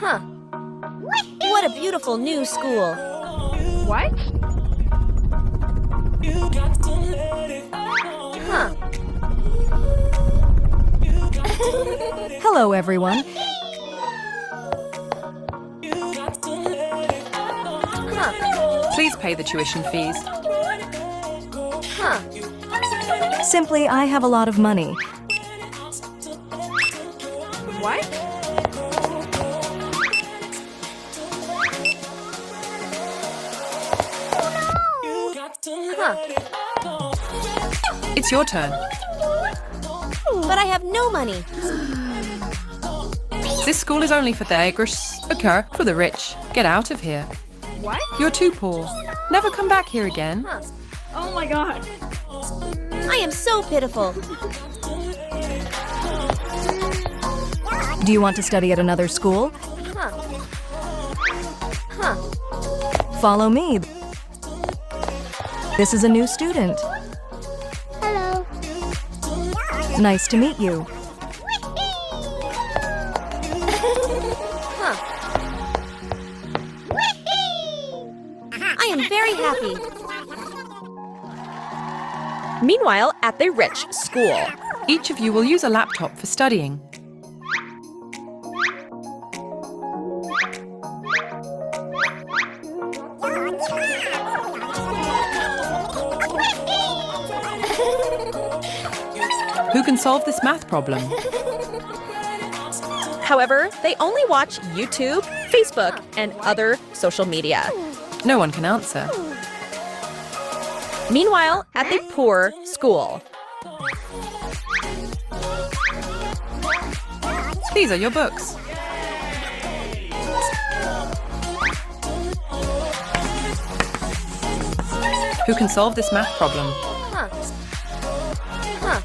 Huh. What a beautiful new school. What? Huh. Hello, everyone. Huh. Please pay the tuition fees. Huh. Simply, I have a lot of money. What? Huh. It's your turn. But I have no money. This school is only for the for the rich. Get out of here. What? You're too poor. Never come back here again. Huh. Oh my god. I am so pitiful. Do you want to study at another school? Huh. Huh. Follow me. This is a new student. Hello. Nice to meet you. Huh. I am very happy. Meanwhile, at the rich school, Each of you will use a laptop for studying. Who can solve this math problem? however, they only watch YouTube, Facebook, and other social media. No one can answer. Meanwhile, at the poor school, These are your books. Who can solve this math problem? Huh. Huh.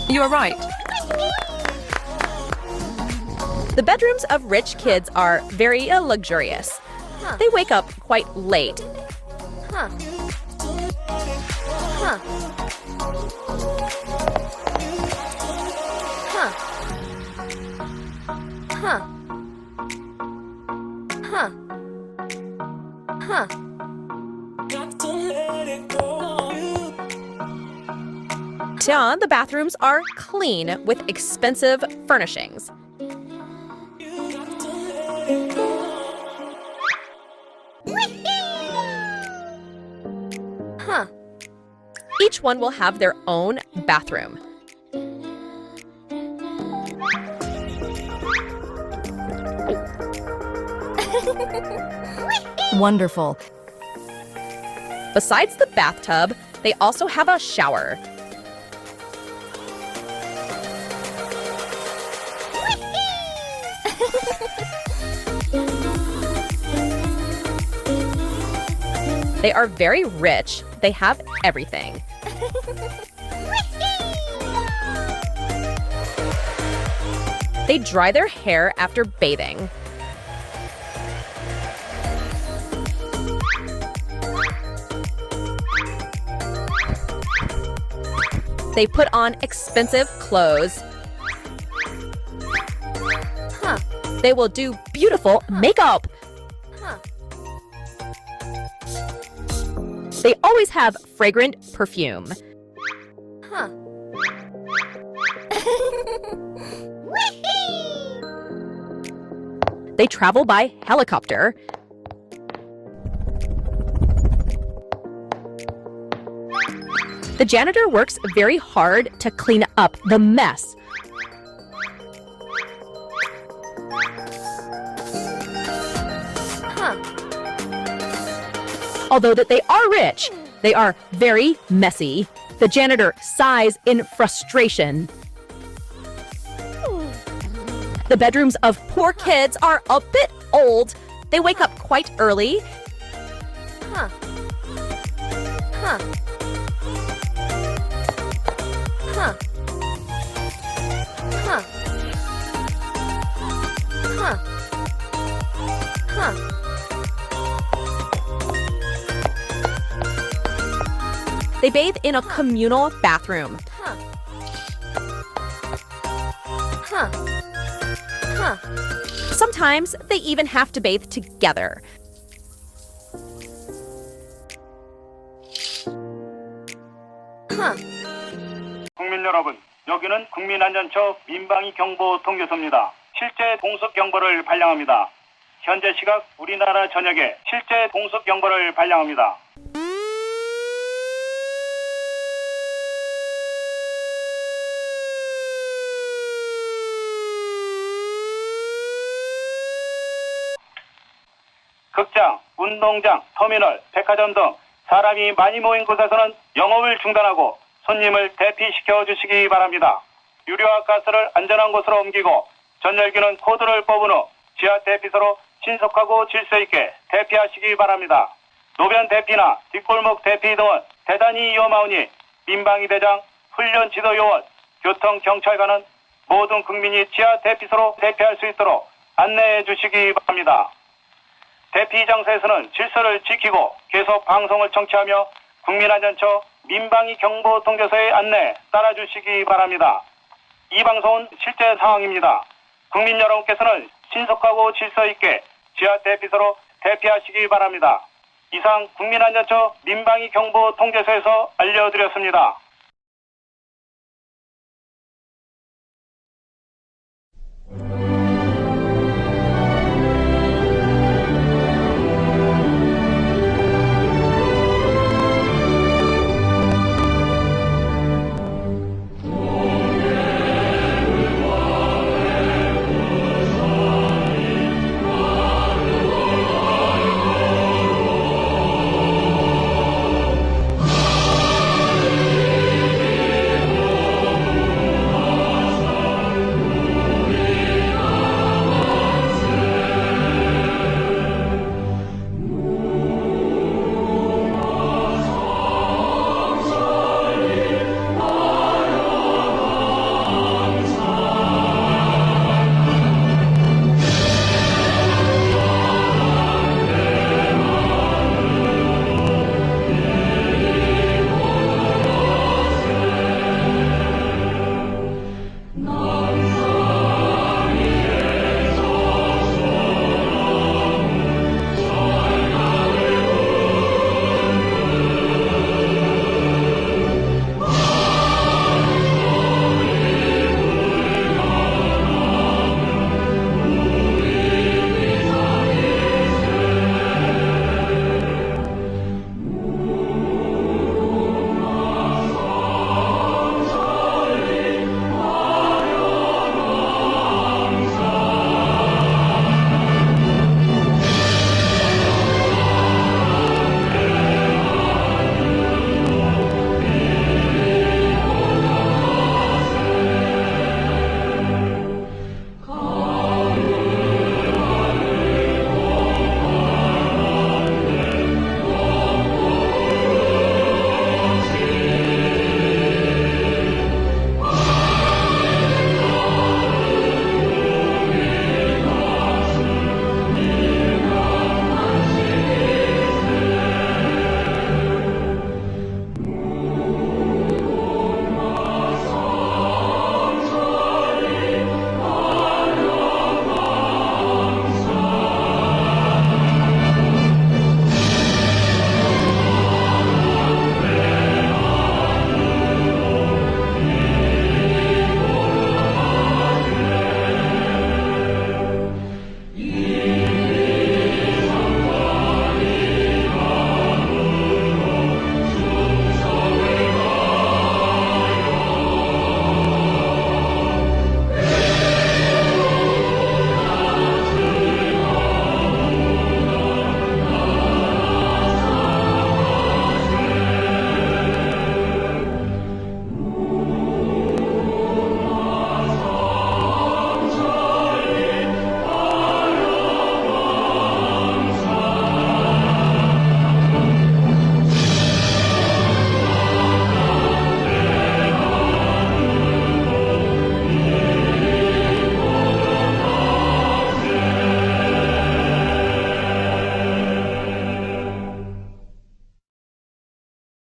You are right. the bedrooms of rich kids are very luxurious. Huh. They wake up quite late. Huh. Huh. Huh. Huh. Huh. Huh. The bathrooms are clean with expensive furnishings. Huh. Each one will have their own bathroom. Wonderful. Besides the bathtub, they also have a shower. They are very rich. They have everything. They dry their hair after bathing. They put on expensive clothes. Huh. They will do beautiful makeup. Huh. They always have fragrant perfume. Huh. They travel by helicopter. The janitor works very hard to clean up the mess. Huh. Although that they are rich, they are very messy. The janitor sighs in frustration. The bedrooms of poor kids are a bit old. They wake up quite early. Huh. Huh. Huh. Huh. Huh. Huh. They bathe in a communal bathroom. Huh. Sometimes they even have to bathe together. 국민 여러분, 여기는 국민안전처 민방위 경보 통제소입니다. 실제 공습 경보를 발령합니다. 현재 시각 우리나라 전역에 실제 공습 경보를 발령합니다. 극장, 운동장, 터미널, 백화점 등 사람이 많이 모인 곳에서는 영업을 중단하고 손님을 대피시켜 주시기 바랍니다. 유료와 가스를 안전한 곳으로 옮기고 전열기는 코드를 뽑은 후 지하 대피소로 신속하고 질서 있게 대피하시기 바랍니다. 노변 대피나 뒷골목 대피 등은 대단히 위험하오니 민방위 대장, 훈련 지도 요원, 교통경찰관은 모든 국민이 지하 대피소로 대피할 수 있도록 안내해 주시기 바랍니다. 대피 장소에서는 질서를 지키고 계속 방송을 청취하며 국민안전처 민방위 경보 통제소의 안내 따라주시기 바랍니다. 이 방송은 실제 상황입니다. 국민 여러분께서는 신속하고 질서 있게 지하 대피소로 대피하시기 바랍니다. 이상 국민안전처 민방위 경보 통제소에서 알려드렸습니다.